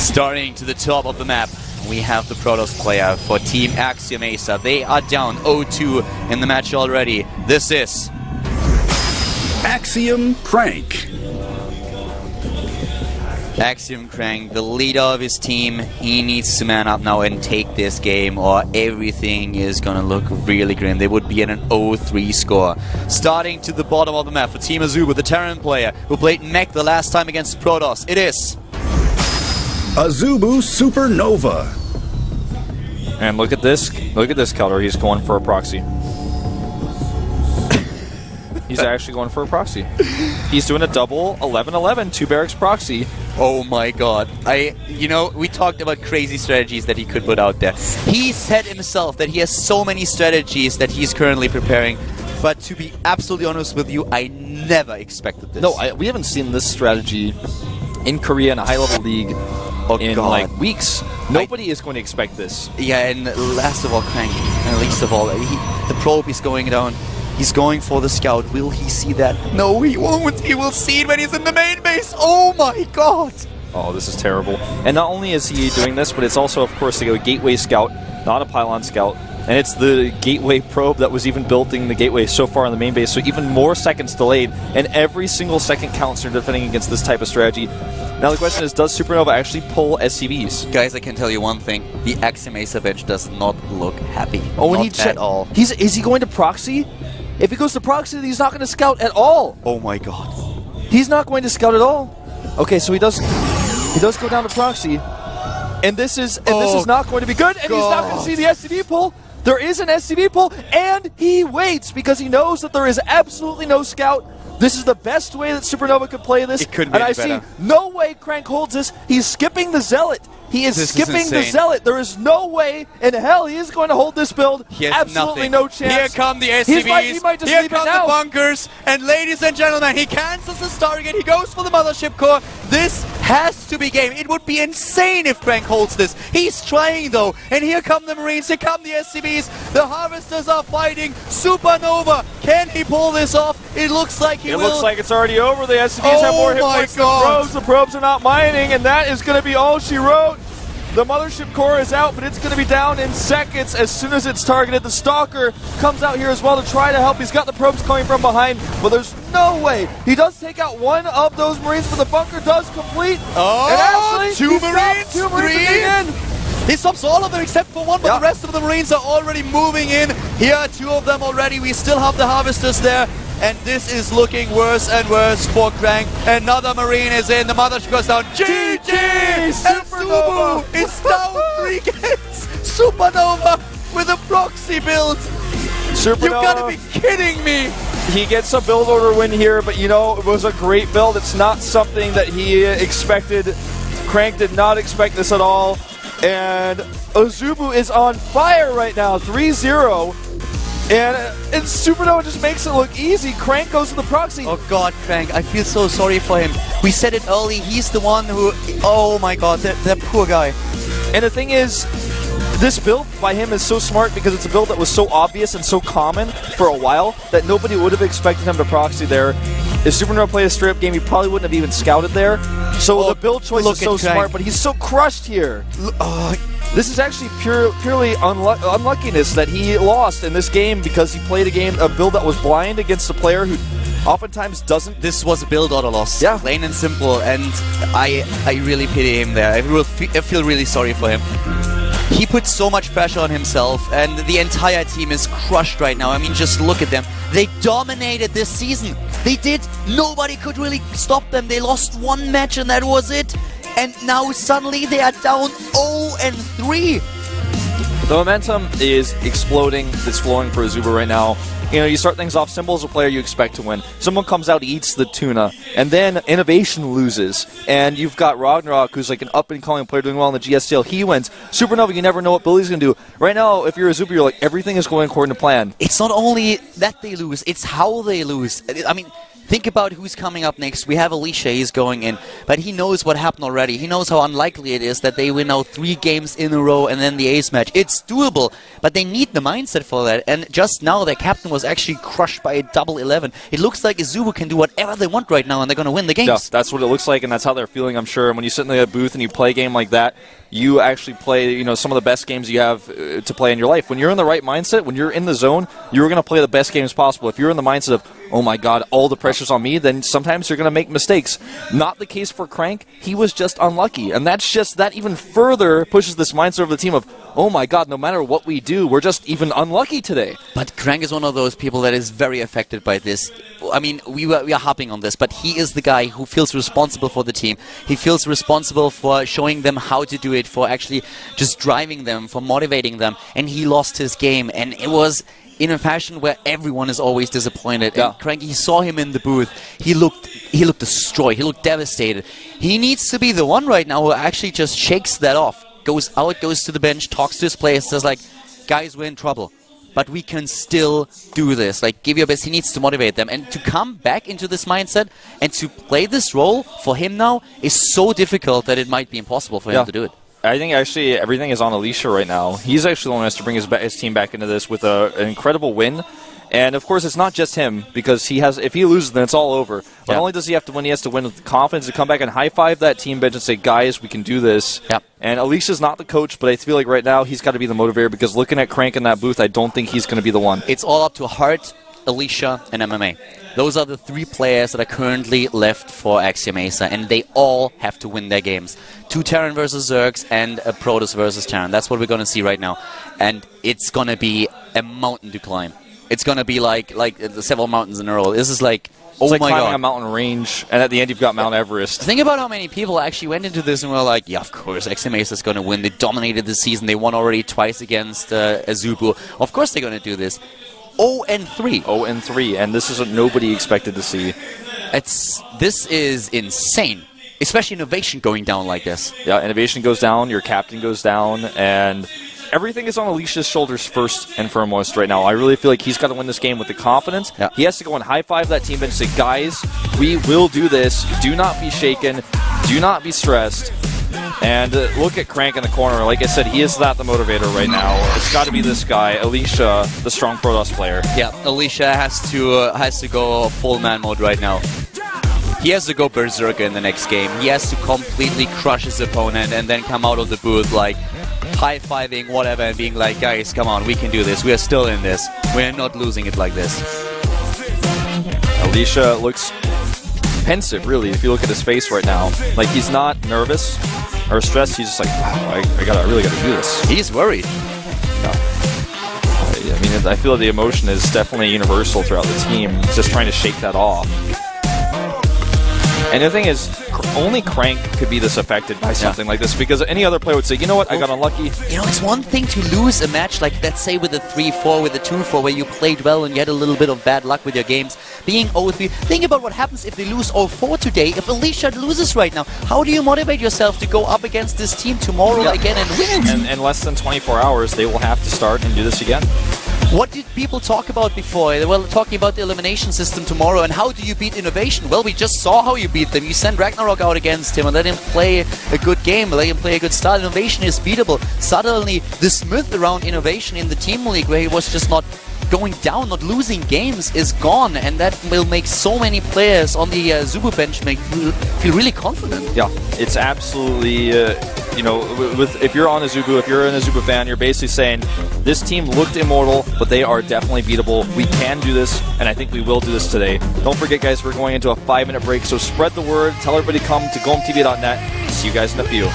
Starting to the top of the map, we have the Protoss player for Team Axiom-Acer. They are down 0-2 in the match already. This is Axiom Crank. Axiom Crank, the leader of his team. He needs to man up now and take this game, or everything is gonna look really grim. They would be at an 0-3 score. Starting to the bottom of the map for Team AZUBU, the Terran player who played mech the last time against Protoss. It is AZUBU Supernova. And look at this Keller. He's going for a proxy. He's actually going for a proxy. He's doing a double 11-11 2 barracks proxy. Oh my god. You know, we talked about crazy strategies that he could put out there. He said himself that he has so many strategies that he's currently preparing. But to be absolutely honest with you, I never expected this. No, we haven't seen this strategy in Korea in a high-level league in like weeks. Nobody is going to expect this. Yeah, and last of all, Crank, and least of all, the probe is going down. He's going for the scout. Will he see that? No, he won't. He will see it when he's in the main base. Oh my god! Oh, this is terrible. And not only is he doing this, but it's also, of course, a gateway scout, not a pylon scout. And it's the gateway probe that was even building the gateway so far in the main base, so even more seconds delayed. And every single second counts in defending against this type of strategy. Now the question is, does Supernova actually pull SCVs? Guys, I can tell you one thing. The Axiom-Acer bench does not look happy. Oh, and not at all. Is he going to proxy? If he goes to proxy, he's not going to scout at all. Oh my god. He's not going to scout at all. Okay, so he does go down to proxy. And this is not going to be good, and he's not going to see the SCV pull. There is an SCV pull, and he waits because he knows that there is absolutely no scout. This is the best way that Supernova could play this. It couldn't be and I better. see no way Crank holds this. He's skipping the Zealot. He is skipping the Zealot. There is no way in hell he is going to hold this build. He has absolutely nothing. No chance. Here come the SCVs. He might just Here leave come it now. the bunkers. And ladies and gentlemen, he cancels the Stargate. He goes for the Mothership Core. This has to be game. It would be insane if Crank holds this. He's trying though. And here come the Marines. Here come the SCVs. The Harvesters are fighting. Supernova. Can he pull this off? It looks like he will. It looks like it's already over. The SCVs have more hit points than the probes. The probes are not mining, and that is going to be all she wrote. The Mothership Core is out, but it's going to be down in seconds as soon as it's targeted. The Stalker comes out here as well to try to help. He's got the probes coming from behind, but there's no way. He does take out one of those Marines, but the bunker does complete. Oh, and actually, two Marines, three. He stops all of them except for one, but the rest of the Marines are already moving in. Here are two of them already. We still have the Harvesters there. And this is looking worse and worse for Crank. Another Marine is in. The Mothership goes down. GG! And AZUBU is down 3 games. Supernova with a proxy build. Supernova. You gotta be kidding me. He gets a build order win here, but you know, it was a great build. It's not something that he expected. Crank did not expect this at all. And AZUBU is on fire right now, 3-0. And Supernova just makes it look easy. Crank goes to the proxy. Oh god, Crank, I feel so sorry for him. We said it early, he's the one who... Oh my god, that poor guy. And the thing is, this build by him is so smart because it's a build that was so obvious and so common for a while that nobody would have expected him to proxy there. If Supernova played a straight-up game, he probably wouldn't have even scouted there. So the build choice is so smart, but he's so crushed here. This is actually purely unluckiness that he lost in this game because he played a build that was blind against a player who oftentimes doesn't. This was a build order loss, plain and simple, and I really pity him there. I feel really sorry for him. He put so much pressure on himself, and the entire team is crushed right now. I mean, just look at them. They dominated this season. They did. Nobody could really stop them. They lost one match, and that was it. And now suddenly they are down 0-3. The momentum is exploding. It's flowing for AZUBU right now. You know, you start things off simple as a player you expect to win. Someone comes out, eats the tuna, and then Innovation loses. And you've got Ragnarok, who's like an up-and-coming player doing well in the GSTL. He wins. Supernova, you never know what Billy's going to do. Right now, if you're AZUBU, you're like, everything is going according to plan. It's not only that they lose, it's how they lose. I mean, Think about who's coming up next. We have Alicia, he's going in, but he knows what happened already. He knows how unlikely it is that they win now 3 games in a row and then the ace match. It's doable, but they need the mindset for that. And just now, their captain was actually crushed by a double 11. It looks like AZUBU can do whatever they want right now, and they're going to win the games. Yeah, that's what it looks like, and that's how they're feeling, I'm sure. When you sit in the booth and you play a game like that, you actually play, you know, some of the best games you have to play in your life. When you're in the right mindset, when you're in the zone, you're going to play the best games possible. If you're in the mindset of, oh my god, all the pressure's on me, then sometimes you're going to make mistakes. Not the case for Crank. He was just unlucky. And that even further pushes this mindset of the team of, oh my god, no matter what we do, we're just even unlucky today. But Crank is one of those people that is very affected by this. I mean, we are hopping on this, but he is the guy who feels responsible for the team. He feels responsible for showing them how to do it, for actually just driving them, for motivating them. And he lost his game, and it was in a fashion where everyone is always disappointed. Yeah. And Cranky saw him in the booth. He looked destroyed. He looked devastated. He needs to be the one right now who actually just shakes that off. Goes out, goes to the bench, talks to his players, says like, guys, we're in trouble, but we can still do this. Like, give your best. He needs to motivate them. And to come back into this mindset and to play this role for him now is so difficult that it might be impossible for him to do it. I think actually everything is on Alicia right now. He's actually the one who has to bring his team back into this with an incredible win. And of course, it's not just him, because if he loses, then it's all over. Not only does he have to win, he has to win with confidence to come back and high-five that team bench and say, guys, we can do this. Yep. And Alicia's not the coach, but I feel like right now he's got to be the motivator, because looking at Crank in that booth, I don't think he's going to be the one. It's all up to Heart, Alicia, and MMA. Those are the 3 players that are currently left for Axiom-Acer, and they all have to win their games. 2 Terran versus Zergs and a Protoss versus Terran. That's what we're going to see right now. And it's going to be a mountain to climb. It's going to be like several mountains in a row. This is like, oh it's like my climbing god, a mountain range, and at the end you've got Mount Everest. Think about how many people actually went into this and were like, yeah, of course, Axiom-Acer is going to win. They dominated the season. They won already twice against AZUBU. Of course they're going to do this. 0-3. 0-3, and this is what nobody expected to see. This is insane. Especially innovation going down like this. Yeah, innovation goes down, your captain goes down, and everything is on Alicia's shoulders first and foremost right now. I really feel like he's got to win this game with the confidence. Yeah. He has to go and high-five that team bench and say, guys, we will do this. Do not be shaken. Do not be stressed. And look at Crank in the corner. Like I said, he is the motivator right now. It's got to be this guy, Alicia, the strong Protoss player. Yeah, Alicia has to go full man mode right now. He has to go berserker in the next game. He has to completely crush his opponent and then come out of the booth like high-fiving, whatever, and being like, guys, come on, we can do this. We are still in this. We're not losing it like this. Alicia looks pensive, really, if you look at his face right now. Like, he's not nervous or stressed. He's just like, wow, I really got to do this. He's worried. I mean, I feel the emotion is definitely universal throughout the team. It's just trying to shake that off. And the thing is, only Crank could be this affected by something like this, because any other player would say, you know what, I got unlucky. You know, it's one thing to lose a match, like let's say with a 3-4, with a 2-4, where you played well and you had a little bit of bad luck with your games. Being 0-3, think about what happens if they lose 0-4 today. If Alicia loses right now, how do you motivate yourself to go up against this team tomorrow again and win? And in less than 24 hours, they will have to start and do this again. What did people talk about before? They were talking about the elimination system tomorrow, and how do you beat Innovation? Well, we just saw how you beat them. You send Ragnarok out against him and let him play a good game, let him play a good start. Innovation is beatable. Suddenly, the myth around Innovation in the Team League, where he was just not going down, not losing games, is gone, and that will make so many players on the AZUBU bench feel really confident. Yeah, it's absolutely, you know, if you're on AZUBU, if you're an AZUBU fan, you're basically saying, this team looked immortal, but they are definitely beatable. We can do this, and I think we will do this today. Don't forget, guys, we're going into a 5-minute break, so spread the word, tell everybody to come to GOMTV.net. See you guys in a few.